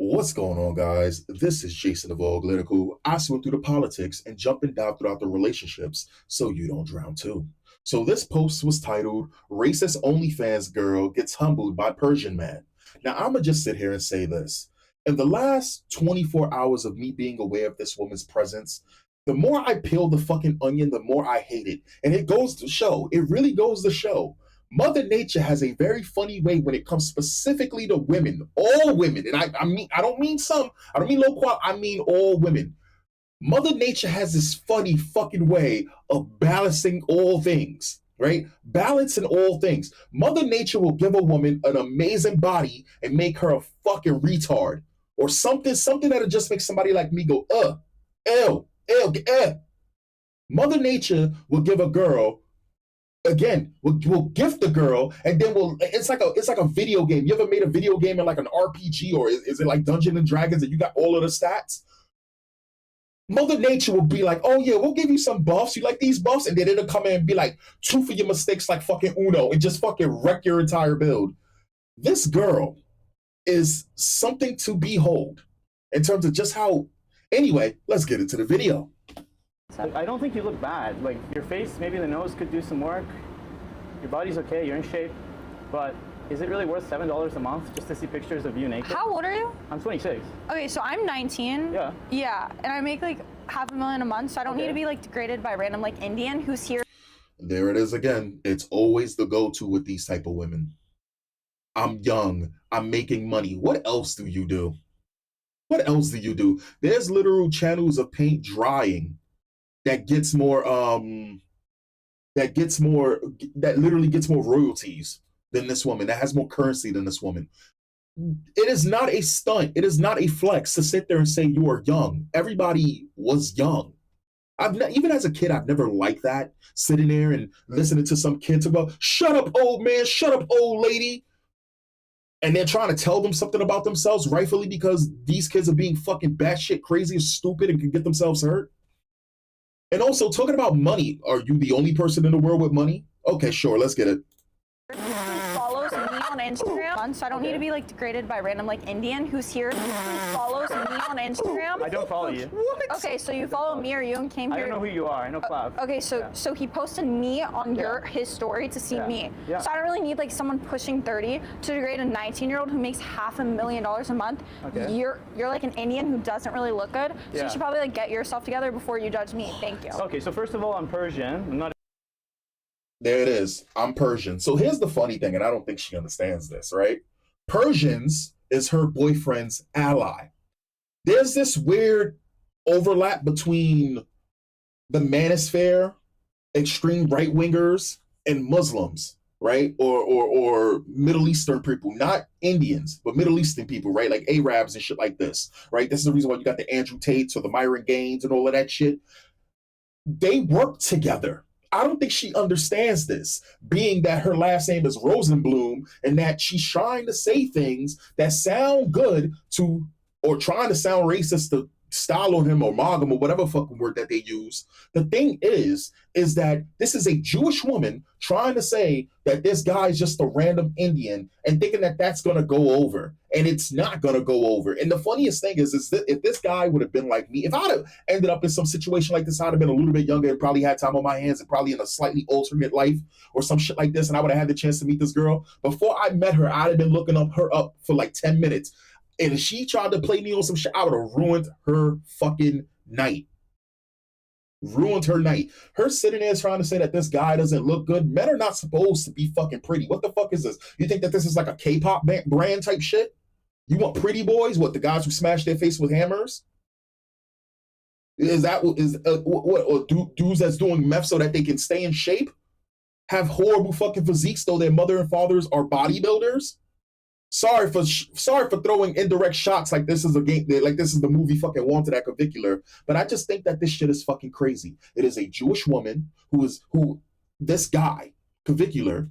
What's going on, guys? This is Jason of Auglitical. I swim through the politics and jump and dive throughout the relationships so you don't drown too. So this post was titled, Racist OnlyFans Girl Gets Humbled by Persian Man. Now, I'm going to just sit here and say this. In the last 24 hours of me being aware of this woman's presence, the more I peel the fucking onion, the more I hate it. And it goes to show, it really goes to show Mother Nature has a very funny way when it comes specifically to women, all women, and I don't mean some, I don't mean low quality, I mean all women. Mother Nature has this funny fucking way of balancing all things, right? Balance in all things. Mother Nature will give a woman an amazing body and make her a fucking retard or something that'll just make somebody like me go, ew, ew, eh. Mother Nature will give a girl again, we'll gift the girl, and then it's like a video game. You ever made a video game in like an RPG, or is it like Dungeons and Dragons and you got all of the stats? Mother Nature will be like, oh yeah, we'll give you some buffs. You like these buffs? And then it'll come in and be like, two for your mistakes like fucking Uno and just fucking wreck your entire build. This girl is something to behold in terms of just how. Anyway, let's get into the video. I don't think you look bad. Like, your face, maybe the nose could do some work. Your body's okay, you're in shape. But is it really worth $7 a month just to see pictures of you naked? How old are you? I'm 26. Okay, so I'm 19. Yeah. Yeah, and I make like $500,000 a month, so I don't need to be like degraded by a random like Indian who's here. There it is again. It's always the go-to with these type of women. I'm young. I'm making money. What else do you do? What else do you do? There's literal channels of paint drying that literally gets more royalties than this woman, that has more currency than this woman. It is not a stunt. It is not a flex to sit there and say you are young. Everybody was young. Even as a kid, I've never liked that, sitting there and listening to some kids about, shut up, old man, shut up, old lady. And they're trying to tell them something about themselves, rightfully because these kids are being fucking batshit crazy and stupid and can get themselves hurt. And also, talking about money, are you the only person in the world with money? Okay, sure, let's get it. Follows me on Instagram, so I don't need to be like degraded by a random like Indian who's here. Follows me on Instagram. I don't follow you. What? Okay, so you follow me or you came here? I don't know who you are. I know Cloud. Okay, so he posted me on his story to see me. Yeah. So I don't really need like someone pushing 30 to degrade a 19-year-old who makes $500,000 a month. Okay. You're like an Indian who doesn't really look good. So Yeah. you should probably like get yourself together before you judge me. Thank you. Okay, so first of all, I'm Persian. I'm not. There it is. I'm Persian. So here's the funny thing, and I don't think she understands this, right? Persians is her boyfriend's ally. There's this weird overlap between the manosphere, extreme right-wingers, and Muslims, right? Or Middle Eastern people, not Indians, but Middle Eastern people, right? Like Arabs and shit like this, right? This is the reason why you got the Andrew Tates or the Myron Gaines and all of that shit. They work together. I don't think she understands this, being that her last name is Rosenblum and that she's trying to say things that sound good to, or trying to sound racist to style on him or mog him or whatever fucking word that they use. The thing is that this is a Jewish woman trying to say that this guy is just a random Indian and thinking that that's going to go over, and it's not going to go over. And the funniest thing is that if this guy would have been like me, if I'd have ended up in some situation like this, I'd have been a little bit younger and probably had time on my hands and probably in a slightly alternate life or some shit like this, and I would have had the chance to meet this girl. Before I met her, I'd have been looking her up for like 10 minutes. And if she tried to play me on some shit, I would have ruined her fucking night. Ruined her night. Her sitting there trying to say that this guy doesn't look good. Men are not supposed to be fucking pretty. What the fuck is this? You think that this is like a K-pop brand type shit? You want pretty boys? What, the guys who smash their face with hammers? Is that what dudes that's doing meth so that they can stay in shape? Have horrible fucking physiques though their mother and fathers are bodybuilders? Sorry for throwing indirect shots like this is a game, like this is the movie fucking Wanted at Clavicular, but I just think that this shit is fucking crazy. It is a Jewish woman who this guy, Clavicular,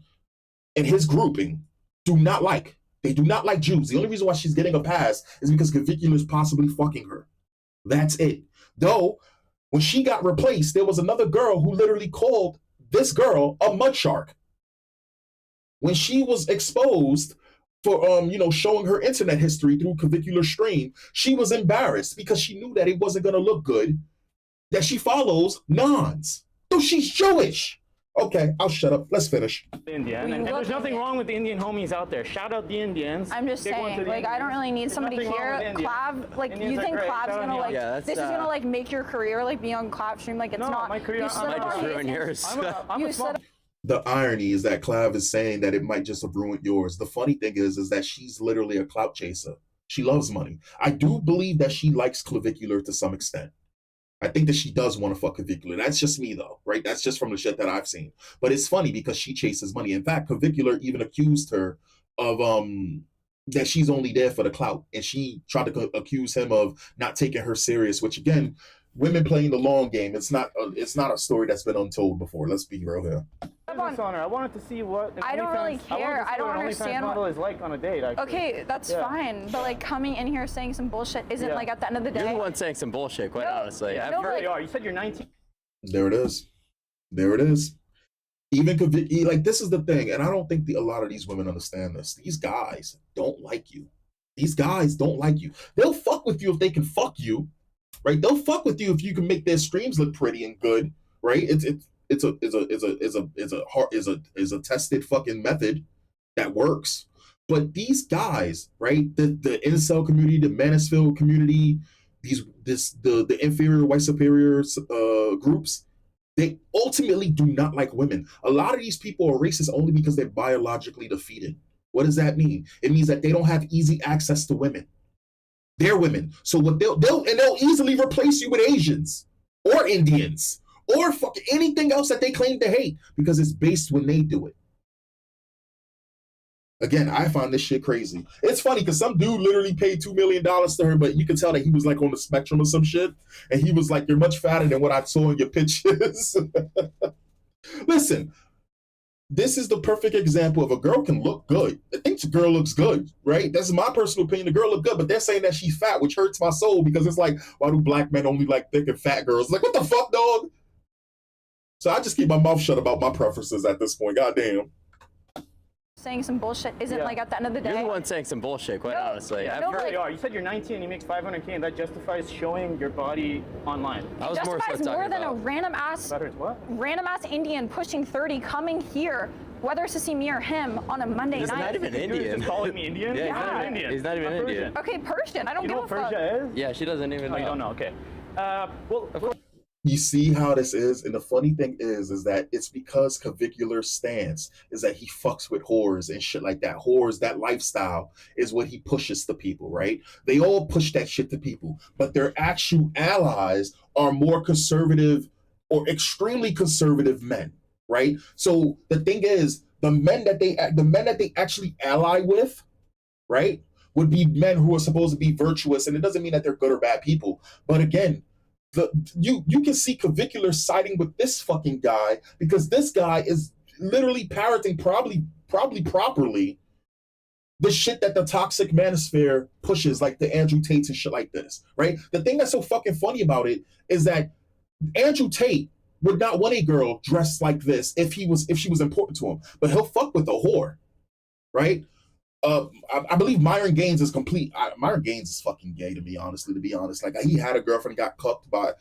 and his grouping do not like. They do not like Jews. The only reason why she's getting a pass is because Clavicular is possibly fucking her. That's it. Though, when she got replaced, there was another girl who literally called this girl a mud shark. When she was exposed for showing her internet history through clavicular stream. She was embarrassed because she knew that it wasn't going to look good that she follows nuns. So she's Jewish. Okay, I'll shut up. Let's finish. Indian, and there's nothing wrong with the Indian homies out there. Shout out the Indians. I'm just saying, like, I don't really need somebody here. Clav, like, you think Clav's gonna like, this is gonna like make your career, like, be on Clav stream? Like, it's not. My career, I might just ruin yours. The irony is that Clav is saying that it might just have ruined yours. The funny thing is that she's literally a clout chaser. She loves money. I do believe that she likes clavicular to some extent. I think that she does want to fuck clavicular. That's just me, though, right? That's just from the shit that I've seen. But it's funny because she chases money. In fact, clavicular even accused her of that she's only there for the clout, and she tried to accuse him of not taking her serious. Which again, women playing the long game. It's not a story that's been untold before. Let's be real here. I wanted to see what I don't really care. I don't understand what is like on a date. Actually. Okay, that's fine. But like coming in here saying some bullshit isn't like at the end of the day. You're the one saying some bullshit, quite honestly. You really are. You said you're 19. There it is. There it is. Even like this is the thing, and I don't think a lot of these women understand this. These guys don't like you. These guys don't like you. They'll fuck with you if they can fuck you, right? They'll fuck with you if you can make their streams look pretty and good, right? It's a tested fucking method that works. But these guys, right? The incel community, the manosphere community, the inferior white superiors groups, they ultimately do not like women. A lot of these people are racist only because they're biologically defeated. What does that mean? It means that they don't have easy access to women. They're women. So what they'll easily replace you with Asians or Indians or fucking anything else that they claim to hate because it's based when they do it. Again, I find this shit crazy. It's funny because some dude literally paid $2 million to her, but you could tell that he was like on the spectrum or some shit. And he was like, you're much fatter than what I saw in your pictures. Listen, this is the perfect example of a girl can look good. I think the girl looks good, right? That's my personal opinion. The girl look good, but they're saying that she's fat, which hurts my soul because it's like, why do black men only like thick and fat girls? Like, what the fuck, dog? So I just keep my mouth shut about my preferences at this point. Goddamn. Saying some bullshit isn't like at the end of the day. You're the one saying some bullshit, quite honestly. You really are. You said you're 19 and you make $500K, and that justifies showing your body online. I was justifies more than a random ass Indian pushing 30 coming here, whether it's to see me or him on a Monday night. He's not even Indian. Just calling me Indian? Yeah, he's not even Indian. He's not even Indian. Okay, Persian. I don't give a fuck. You know what Persia is? Yeah, she doesn't even know. You don't know. Okay. Well, of course. You see how this is? And the funny thing is that it's because Clavicular's stance is that he fucks with whores and shit like that. Whores, that lifestyle is what he pushes to people, right? They all push that shit to people, but their actual allies are more conservative or extremely conservative men, right? So the thing is, the men that they actually ally with, right, would be men who are supposed to be virtuous, and it doesn't mean that they're good or bad people. But again, you can see Clavicular siding with this fucking guy because this guy is literally parroting probably properly the shit that the toxic manosphere pushes, like the Andrew Tates and shit like this, right? The thing that's so fucking funny about it is that Andrew Tate would not want a girl dressed like this if she was important to him, but he'll fuck with a whore, right? I believe Myron Gaines is complete. Myron Gaines is fucking gay, to be honest. Like, he had a girlfriend, got cucked by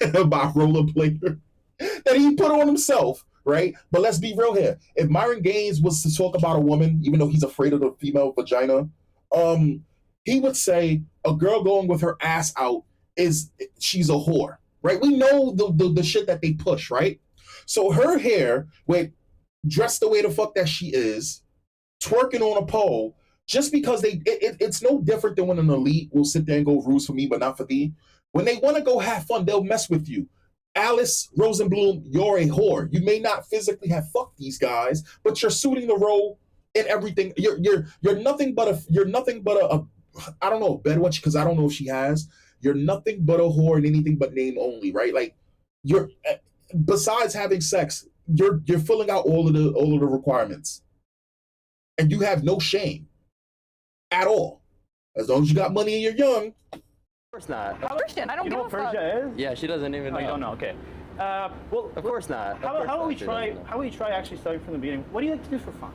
by a rollerblader that he put on himself, right? But let's be real here. If Myron Gaines was to talk about a woman, even though he's afraid of the female vagina, he would say a girl going with her ass out she's a whore, right? We know the shit that they push, right? So her hair, with dressed the way the fuck that she is, twerking on a pole, just because it's no different than when an elite will sit there and go rules for me but not for thee. When they want to go have fun, they'll mess with you. Alice Rosenblum, you're a whore. You may not physically have fucked these guys, but you're suiting the role in everything. You're nothing but a I don't know, a bed watch, because I don't know if she has. You're nothing but a whore and anything but name only, right? Like, you're besides having sex, you're filling out all of the requirements. And you have no shame at all. As long as you got money and you're young. Of course not. Persian. I don't give a fuck. Persia is? Yeah, she doesn't even know. You don't know. Okay. Well, of course not. How about we try actually starting from the beginning? What do you like to do for fun?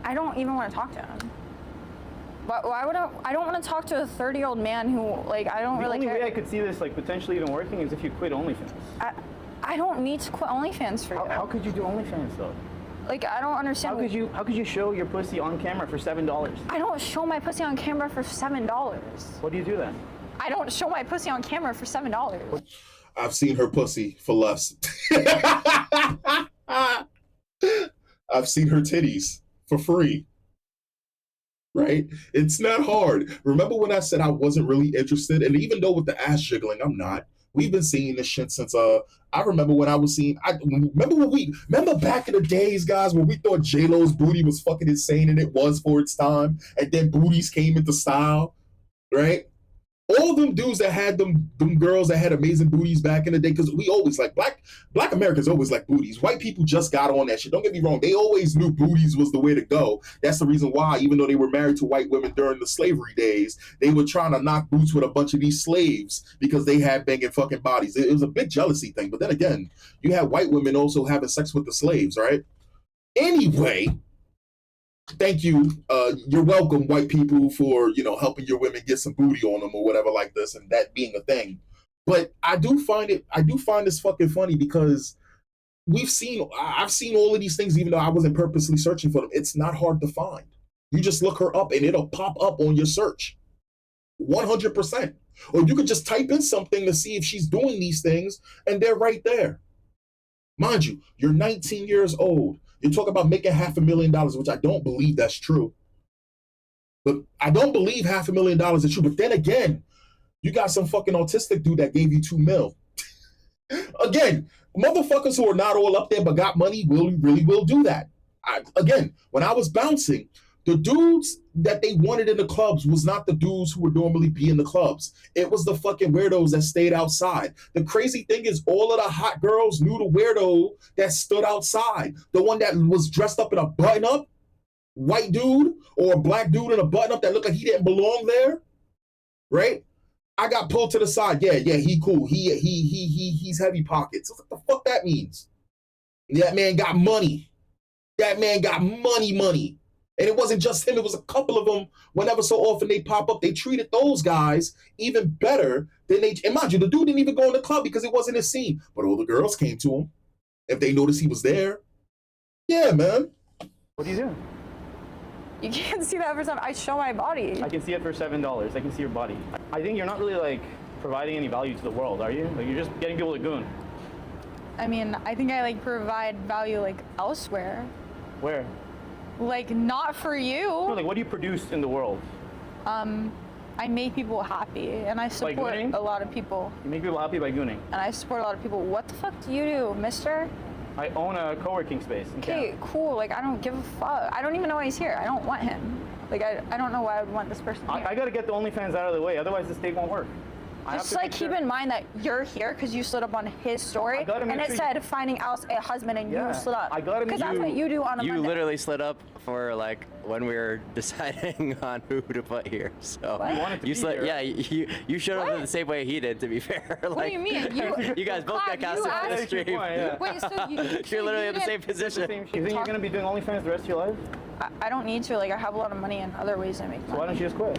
I don't even want to talk to him. Why would I don't want to talk to a 30-year-old man who, like, I don't really care. The only way I could see this, like, potentially even working is if you quit OnlyFans. I don't need to quit OnlyFans for you. How could you do OnlyFans, though? Like, I don't understand. How could you show your pussy on camera for $7? I don't show my pussy on camera for $7. What do you do then? I don't show my pussy on camera for $7. I've seen her pussy for less. I've seen her titties for free. Right? It's not hard. Remember when I said I wasn't really interested? And even though with the ass jiggling, I'm not. We've been seeing this shit since I remember when I was seeing remember back in the days, guys, when we thought J-Lo's booty was fucking insane, and it was for its time, and then booties came into style, right? All them dudes that had them girls that had amazing booties back in the day, because we always like black Americans always like booties. White people just got on that shit. Don't get me wrong, they always knew booties was the way to go. That's the reason why, even though they were married to white women during the slavery days, they were trying to knock boots with a bunch of these slaves because they had banging fucking bodies. It was a big jealousy thing. But then again, you had white women also having sex with the slaves, right? Anyway, thank you. You're welcome, white people, for, you know, helping your women get some booty on them or whatever like this, and that being a thing. But I do find this fucking funny because I've seen all of these things, even though I wasn't purposely searching for them. It's not hard to find. You just look her up and it'll pop up on your search. 100%. Or you could just type in something to see if she's doing these things, and they're right there. Mind you, you're 19 years old. You talk about making $500,000, which I don't believe that's true. But I don't believe $500,000 is true. But then again, you got some fucking autistic dude that gave you $2 million. Again, motherfuckers who are not all up there but got money really will do that. Again, when I was bouncing, the dudes that they wanted in the clubs was not the dudes who would normally be in the clubs. It was the fucking weirdos that stayed outside. The crazy thing is all of the hot girls knew the weirdo that stood outside. The one that was dressed up in a button-up, white dude, or a black dude in a button-up that looked like he didn't belong there, right? I got pulled to the side. Yeah, he cool. He's heavy pockets. What the fuck that means? That man got money. That man got money. And it wasn't just him, it was a couple of them. Whenever so often they pop up, they treated those guys even better than they, and mind you, the dude didn't even go in the club because it wasn't his scene. But all the girls came to him if they noticed he was there. Yeah, man. What do you do? You can't see that every time I show my body. I can see it for $7. I can see your body. I think you're not really, like, providing any value to the world, are you? Like, you're just getting people to goon. I mean, I think I, like, provide value, like, elsewhere. Where? Like, not for you. No, like, what do you produce in the world? I make people happy, and I support gooning? a lot of people. You make people happy by gooning. And I support a lot of people. What the fuck do you do, mister? I own a co-working space in Okay, Canada. cool. Like, I don't give a fuck. I don't even know why he's here. I don't want him. Like, I don't know why I would want this person here. I gotta get the OnlyFans out of the way, otherwise this date won't work. Just like keep in mind that you're here because you slid up on his story, and it said finding out a husband, and you slid up. I gotta because that's what you do on a You Monday. literally slid up for like when we were deciding on who to put here. So What? You wanted to you be slid, here. yeah. You showed up What? in the same way he did. To be fair, like, What do you mean? You guys both got Clive, you cast out of the asked- stream. Yeah. Wait, so You're literally in the same You position. think you're gonna be doing OnlyFans the rest of your life? I don't need to. Like, I have a lot of money in other ways I make money. So why don't you just quit?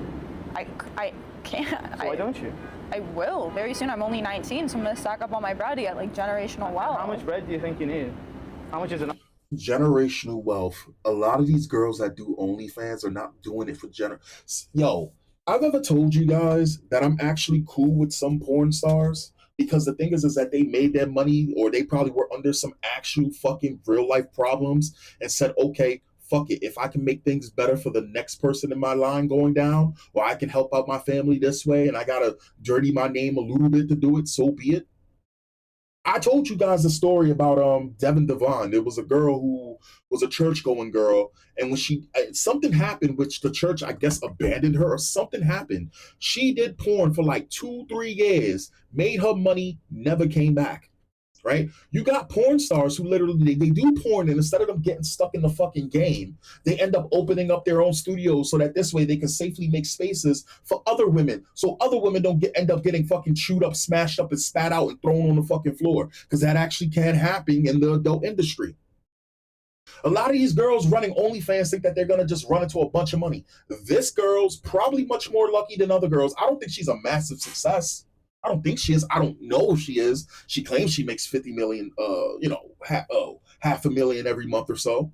I can't. So why don't you? I will very soon. I'm only 19, so I'm gonna stack up all my bread to get like generational wealth. How much bread do you think you need? How much is enough? Generational wealth. A lot of these girls that do OnlyFans are not doing it for Yo, I've ever told you guys that I'm actually cool with some porn stars because the thing is that they made their money, or they probably were under some actual fucking real life problems and said, okay, fuck it. If I can make things better for the next person in my line going down, or I can help out my family this way, and I gotta dirty my name a little bit to do it, so be it. I told you guys a story about Devin Devon. There was a girl who was a church-going girl, and when something happened, which the church, I guess, abandoned her, or something happened. She did porn for like 2-3 years, made her money, never came back. Right? You got porn stars who literally, they do porn, and instead of them getting stuck in the fucking game, they end up opening up their own studios so that this way they can safely make spaces for other women, so other women don't end up getting fucking chewed up, smashed up, and spat out and thrown on the fucking floor, because that actually can happen in the adult industry. A lot of these girls running OnlyFans think that they're gonna just run into a bunch of money. This girl's probably much more lucky than other girls. I don't think she's a massive success. I don't think she is. I don't know if she is. She claims she makes 50 million, half a million every month or so.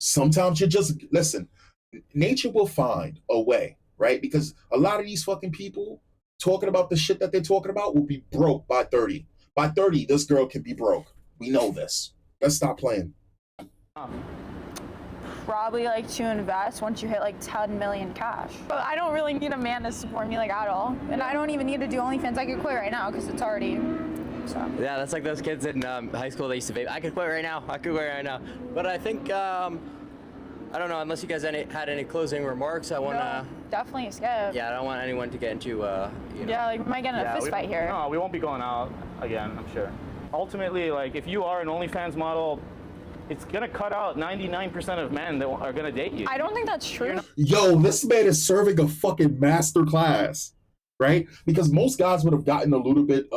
Sometimes you just listen. Nature will find a way, right? Because a lot of these fucking people talking about the shit that they're talking about will be broke by 30. By 30, this girl can be broke. We know this. Let's stop playing. Probably like to invest once you hit like 10 million cash. But I don't really need a man to support me like at all. And I don't even need to do OnlyFans. I could quit right now because it's already, so. Yeah, that's like those kids in high school that used to vape. I could quit right now. I could quit right now. But I think, I don't know, unless you guys had any closing remarks, I want to... No, definitely skip. Yeah, I don't want anyone to get into, Yeah, like, we might get in a fist fight here. No, we won't be going out again, I'm sure. Ultimately, like, if you are an OnlyFans model, it's gonna cut out 99% of men that are gonna date you. I don't think that's true. Yo, this man is serving a fucking master class, right? Because most guys would have gotten a little bit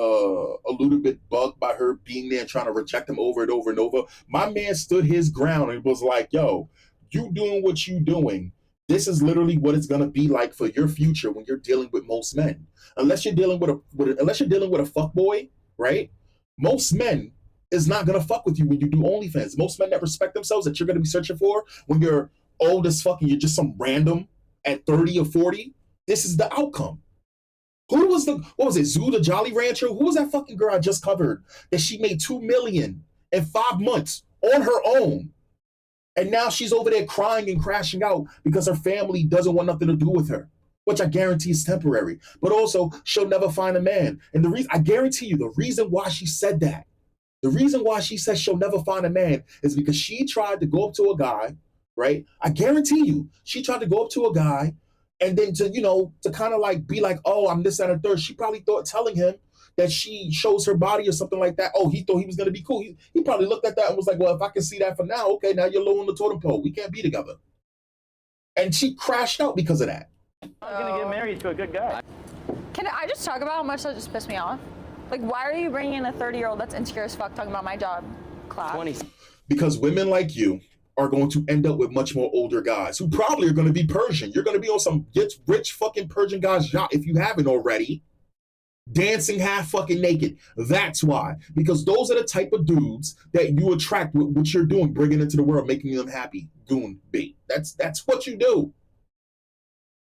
bugged by her being there and trying to reject him over and over and over. My man stood his ground and was like, yo, you doing what you doing. This is literally what it's gonna be like for your future when you're dealing with most men. Unless you're dealing with a fuckboy, right? Most men is not gonna fuck with you when you do OnlyFans. Most men that respect themselves that you're gonna be searching for when you're old as fuck and you're just some random at 30 or 40, this is the outcome. What was it, Zoo the Jolly Rancher? Who was that fucking girl I just covered that she made $2 million in 5 months on her own? And now she's over there crying and crashing out because her family doesn't want nothing to do with her, which I guarantee is temporary. But also, she'll never find a man. And the reason, I guarantee you, the reason why she said that, the reason why she says she'll never find a man is because she tried to go up to a guy, right? I guarantee you, she tried to go up to a guy and then to kind of like be like, oh, I'm this, that, and third. She probably thought telling him that she shows her body or something like that. Oh, he thought he was going to be cool. He probably looked at that and was like, well, if I can see that for now, okay, now you're low on the totem pole. We can't be together. And she crashed out because of that. I'm not going to get married to a good guy. Can I just talk about how much that just pissed me off? Like, why are you bringing in a 30-year-old that's insecure as fuck talking about my job class? 20. Because women like you are going to end up with much more older guys who probably are going to be Persian. You're going to be on some rich fucking Persian guy's yacht if you haven't already, dancing half fucking naked. That's why. Because those are the type of dudes that you attract with what you're doing, bringing into the world, making them happy. Goon bait. That's what you do.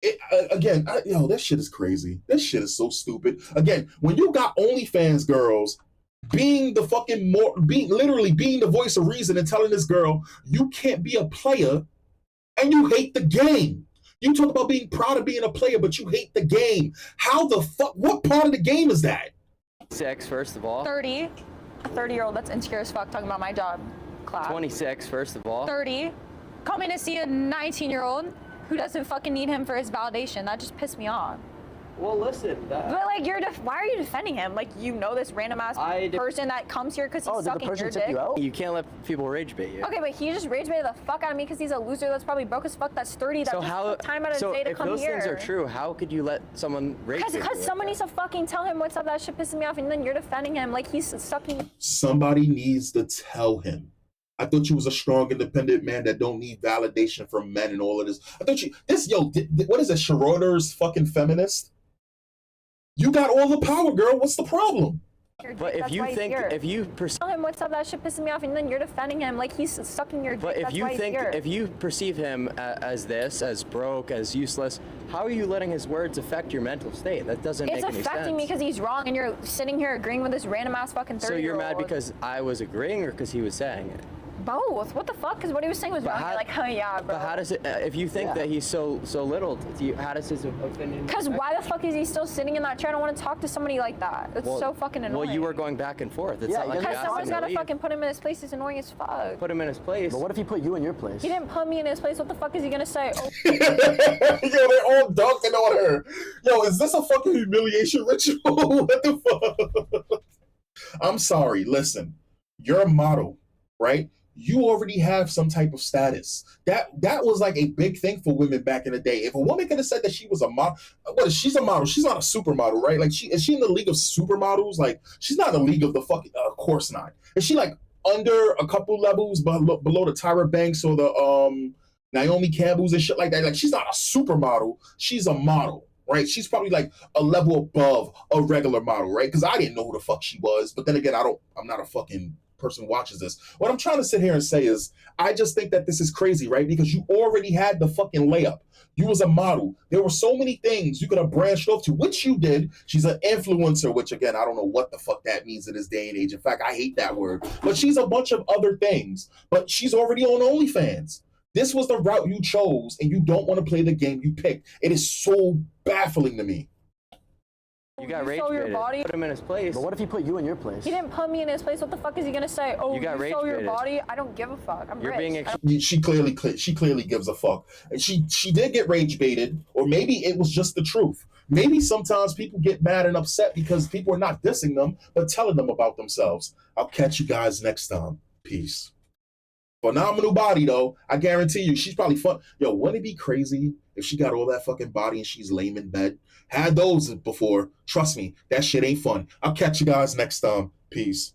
This shit is crazy. This shit is so stupid. Again, when you got OnlyFans girls being literally being the voice of reason and telling this girl you can't be a player and you hate the game. You talk about being proud of being a player, but you hate the game. How the fuck? What part of the game is that? 6, first of all. 30. A 30-year-old that's insecure as fuck talking about my job class. 26, first of all. 30. Coming to see a 19-year-old who doesn't fucking need him for his validation. That just pissed me off. Well, listen. But like, why are you defending him? Like, you know this random ass person that comes here because he's sucking your dick. You can't let people rage bait you. Okay, but he just rage baited the fuck out of me because he's a loser that's probably broke as fuck. That's 30. That So just how? took time out of his day to come here. So if those things are true, how could you let someone rage bait you? Because someone needs to fucking tell him what's up. That shit pisses me off, and then you're defending him like he's sucking. Somebody needs to tell him. I thought you was a strong, independent man that don't need validation from men and all of this. I thought what is it, Schroeder's fucking feminist? You got all the power, girl. What's the problem? But if you tell him what's up, that shit pisses me off, and then you're defending him like he's sucking your dick. But if you perceive him as broke, as useless, how are you letting his words affect your mental state? That doesn't make any sense. It's affecting me because he's wrong, and you're sitting here agreeing with this random ass fucking 30-year-old. So you're mad because I was agreeing, or because he was saying it? Both. What the fuck? Because what he was saying was wrong. You're like, oh yeah, bro. But how does it? If you think that he's so little, how does his opinion? Because why the fuck is he still sitting in that chair? I don't want to talk to somebody like that. It's so fucking annoying. Well, you were going back and forth. It's not like because someone's got to fucking put him in his place. It's annoying as fuck. Put him in his place. But what if he put you in your place? He didn't put me in his place. What the fuck is he gonna say? Oh. Yo, they're all dunking on her. Yo, is this a fucking humiliation ritual? What the fuck? I'm sorry. Listen, you're a model, right? You already have some type of status. That was like a big thing for women back in the day. If a woman could have said that she was a model, she's a model. She's not a supermodel, right? Like, is she in the league of supermodels? Like, she's not in the league of the fucking, of course not. Is she like under a couple levels below the Tyra Banks or the Naomi Campbells and shit like that. Like, she's not a supermodel. She's a model, right? She's probably like a level above a regular model, right? Because I didn't know who the fuck she was. But then again, I'm not a fucking person who watches this. What I'm trying to sit here and say is, I just think that this is crazy, right? Because you already had the fucking layup. You was a model. There were so many things you could have branched off to, which you did. She's an influencer, which again, I don't know what the fuck that means in this day and age. In fact, I hate that word. But she's a bunch of other things. But she's already on OnlyFans. This was the route you chose, and you don't want to play the game you picked. It is so baffling to me. You got You rage show your baited. body. Put him in his place. But what if he put you in your place? He didn't put me in his place. What the fuck is he gonna say? Oh, You got you show your rage-baited. body. I don't give a fuck. I'm You're rich. being I don't- She clearly gives a fuck. And she did get rage baited, or maybe it was just the truth. Maybe sometimes people get mad and upset because people are not dissing them, but telling them about themselves. I'll catch you guys next time. Peace. Phenomenal body, though. I guarantee you, she's probably fun. Yo, wouldn't it be crazy if she got all that fucking body and she's lame in bed? Had those before. Trust me, that shit ain't fun. I'll catch you guys next time. Peace.